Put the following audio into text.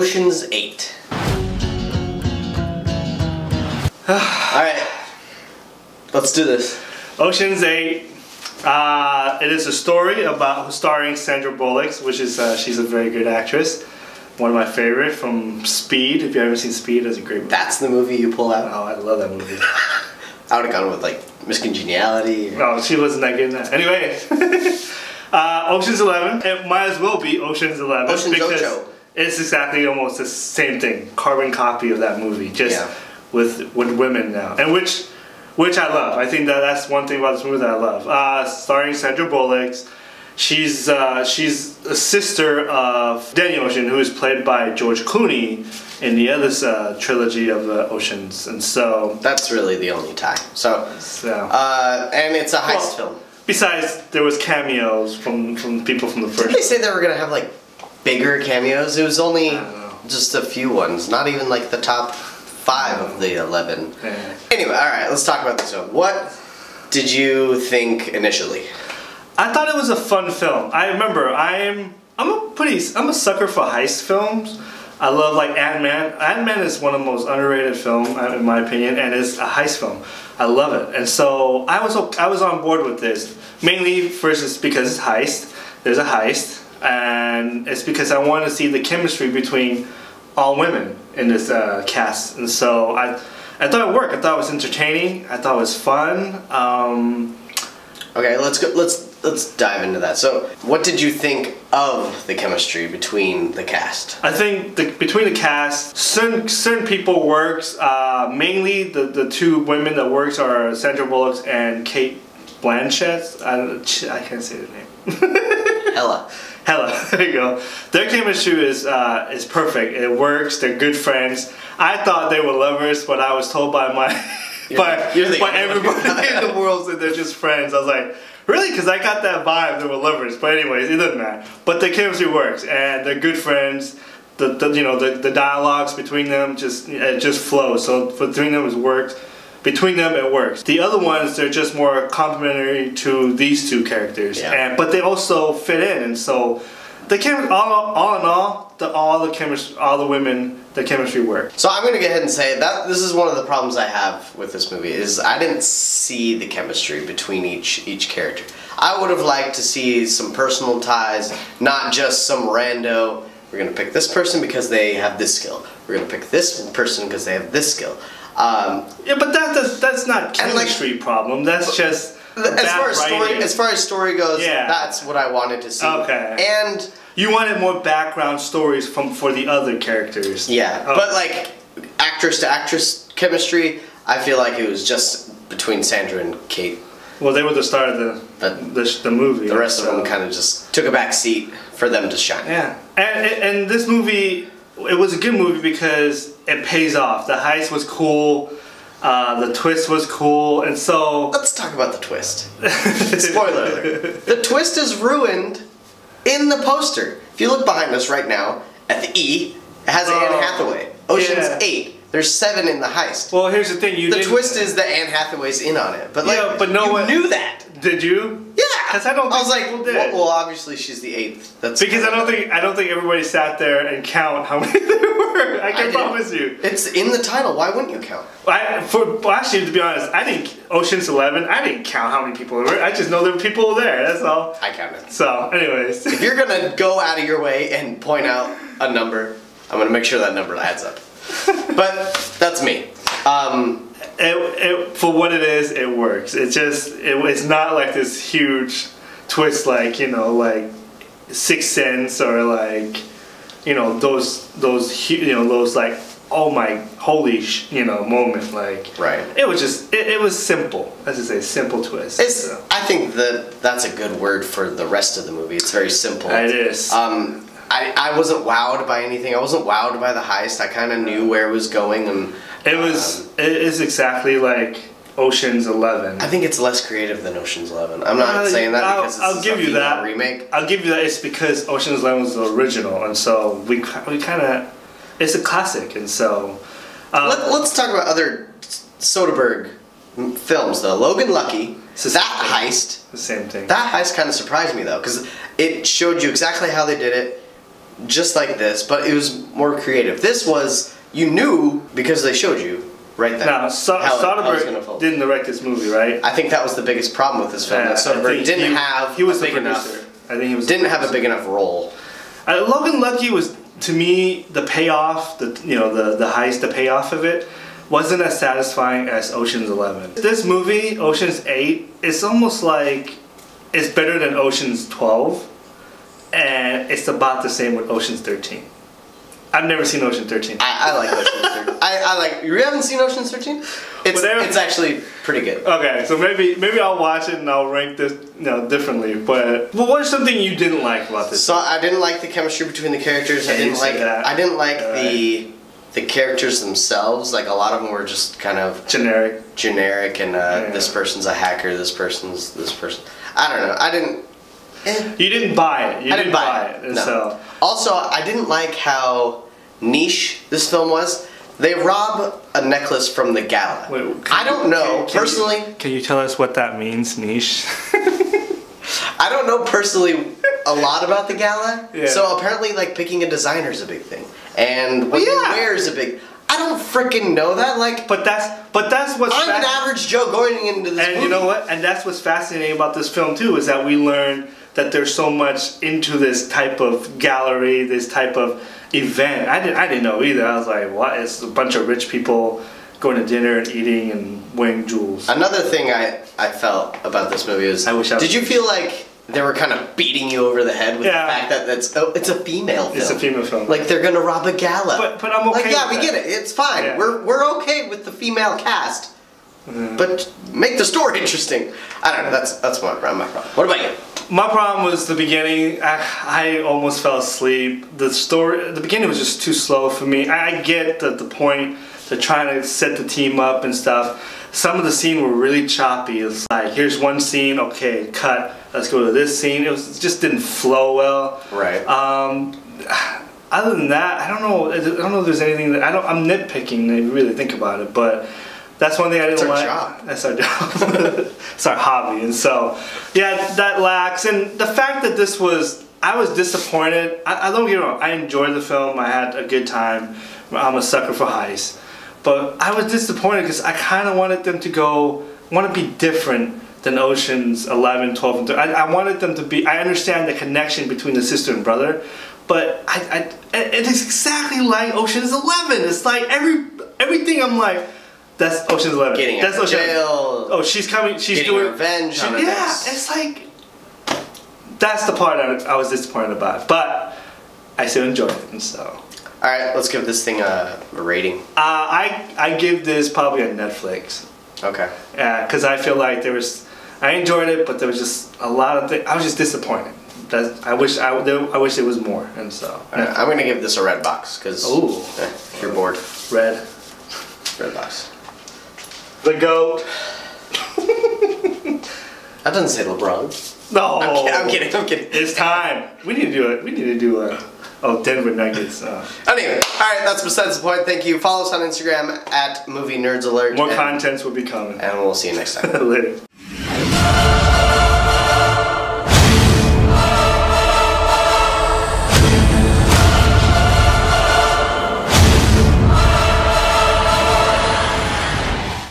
Ocean's 8. Alright, let's do this. Ocean's 8. It is a story about starring Sandra Bullock, which is she's a very good actress. One of my favorite from Speed. If you haven't seen Speed, it's a great movie. That's the movie you pull out? Oh, I love that movie. I would have gone with like Miss Congeniality. No, she wasn't that good in that. Anyway, Ocean's 11. It might as well be Ocean's 11 Ocean's because Ocho. it's exactly almost the same thing, carbon copy of that movie, just with women now, and which I love. I think that's one thing about this movie that I love. Starring Sandra Bullock. She's a sister of Danny Ocean, who is played by George Clooney in the other trilogy of the Oceans, and so that's really the only tie. So and it's a heist film. Besides, there was cameos from people from the first. Did they say they were gonna have like bigger cameos? It was only just a few ones, not even like the top 5 of the 11. Yeah. Anyway, all right, let's talk about this one. What did you think initially? I thought it was a fun film. I remember I'm a sucker for heist films. I love like Ant-Man. Ant-Man is one of the most underrated films in my opinion, and it's a heist film. I love it, and so I was on board with this mainly first because it's heist. There's a heist, and it's because I want to see the chemistry between all women in this cast, and so I thought it worked. I thought it was entertaining. I thought it was fun. Okay, let's go. Let's dive into that. So, what did you think of the chemistry between the cast? I think between the cast, certain people works. Mainly the 2 women that works are Sandra Bullock and Cate Blanchett. I can't say the name. Hella. There you go. Their chemistry is perfect. It works. They're good friends. I thought they were lovers, but I was told by by everybody in the world that they're just friends. I was like, really? Because I got that vibe they were lovers. But anyways, it doesn't matter. But the chemistry works, and they're good friends. The dialogues between them just flows. So between them it works. Between them it works. The other ones, they're just more complementary to these 2 characters. Yeah. But they also fit in, and so the all in all, all the women, the chemistry worked. So I'm gonna go ahead and say that this is one of the problems I have with this movie is I didn't see the chemistry between each character. I would have liked to see some personal ties, not just some rando. We're gonna pick this person because they have this skill. We're gonna pick this person because they have this skill. Yeah, but that's not chemistry problem. That's just as far as story goes. Yeah. That's what I wanted to see. Okay. And you wanted more background stories for the other characters. Yeah, but like actress to actress chemistry, I feel like it was just between Sandra and Cate. Well, they were the star of the movie. The rest of them kind of just took a back seat for them to shine. Yeah, and this movie, it was a good movie because it pays off. The heist was cool. The twist was cool, and so let's talk about the twist. Spoiler alert: the twist is ruined in the poster. If you look behind us right now at the E, it has Anne Hathaway. Ocean's 8. There's 7 in the heist. Well, here's the thing: the twist is that Anne Hathaway's in on it, but like, yeah, but no one knew that. Did you? Yeah, because I don't think people did. Well, obviously she's the 8th. That's because I don't think everybody sat there and count how many there were. I can promise you. It's in the title. Why wouldn't you count? Actually, to be honest, I think Ocean's 11. I didn't count how many people there were. I just know there were people there. That's all. I counted. So, anyways, if you're gonna go out of your way and point out a number, I'm gonna make sure that number adds up. But that's me. For what it is, it works. It's not like this huge twist, like like Sixth Sense or like those like oh my holy moment, like right. It was just it was simple, as I say, simple twist. I think that's a good word for the rest of the movie. It's very simple. It is. I wasn't wowed by anything. I wasn't wowed by the heist. I kind of knew where it was going, and it is exactly like Ocean's 11. I think it's less creative than Ocean's 11. I'm not saying that because I'll give you that remake. I'll give you that. It's because Ocean's 11 was the original, and so we kind of, it's a classic, and so. Let's talk about other Soderbergh films though. Logan Lucky. That heist. The same thing. That heist kind of surprised me though, because it showed you exactly how they did it. just like this, but it was more creative. This was, you knew because they showed you right then. Now, Soderbergh didn't direct this movie, right? I think that was the biggest problem with this film. That Soderbergh didn't have a big enough. I think he was didn't have a big enough role. Logan Lucky was, to me, the payoff, the heist, the payoff of it wasn't as satisfying as Ocean's 11. This movie, Ocean's 8, it's almost like it's better than Ocean's 12, and it's about the same with Ocean's 13. I've never seen Ocean 13. I like Ocean's 13. I like. You haven't seen Ocean's 13? It's actually pretty good. Okay, so maybe I'll watch it and I'll rank this differently. But what is something you didn't like about this? So I didn't like the chemistry between the characters. I didn't like the characters themselves. Like a lot of them were just kind of generic, and this person's a hacker. This person's this person. I don't know. I didn't. You didn't buy it. I didn't buy it. No. So. Also, I didn't like how niche this film was. They rob a necklace from the gala. Wait, I don't know personally. Can you tell us what that means, niche? I don't know personally a lot about the gala. Yeah. So apparently, like picking a designer is a big thing, and what you wear is a big. I don't freaking know that. Like, but that's what's. I'm an average Joe going into this. And movie. You know what? And that's what's fascinating about this film too, is that we learn that there's so much into this type of gallery, this type of event. I didn't know either. I was like, what? It's a bunch of rich people going to dinner and eating and wearing jewels. Another thing I felt about this movie is, did you feel like they were kind of beating you over the head with the fact that it's a female film? It's a female film. Like they're gonna rob a gala. But I'm okay. Like we get it. It's fine. Yeah. We're okay with the female cast. But make the story interesting. I don't know. That's my problem. What about you? My problem was the beginning. I almost fell asleep. The beginning was just too slow for me. I get the point. They're trying to set the team up and stuff. Some of the scenes were really choppy. It's like, here's one scene, okay, cut. Let's go to this scene. It just didn't flow well. Right. Other than that, I don't know if there's anything that I'm nitpicking if you really think about it, but. That's one thing I didn't like. That's our job. It's our hobby. And so, yeah, that lacks. And the fact that I was disappointed. I don't get me wrong. I enjoyed the film. I had a good time. I'm a sucker for heists. But I was disappointed because I kind of wanted them to be different than Ocean's 11, 12, and 13. I wanted them to be, I understand the connection between the sister and brother, but it is exactly like Ocean's 11. It's like everything I'm like, that's Ocean's 11. Getting out of jail. Oh, she's coming. She's doing revenge on an ex. It's like that's the part I was disappointed about, but I still enjoyed it, and so. All right, let's give this thing a rating. I give this probably a Netflix. Okay. Yeah, because I feel like I enjoyed it, but there was just a lot of things. I was just disappointed. I wish there was more, and so. I'm gonna give this a red box because if you're bored. Red box. The GOAT. That doesn't say LeBron. No. I'm kidding. It's time. We need to do a Denver Nuggets. Anyway, alright, that's besides the point. Thank you. Follow us on Instagram at Movie Nerds Alert. More contents will be coming. And we'll see you next time. Later.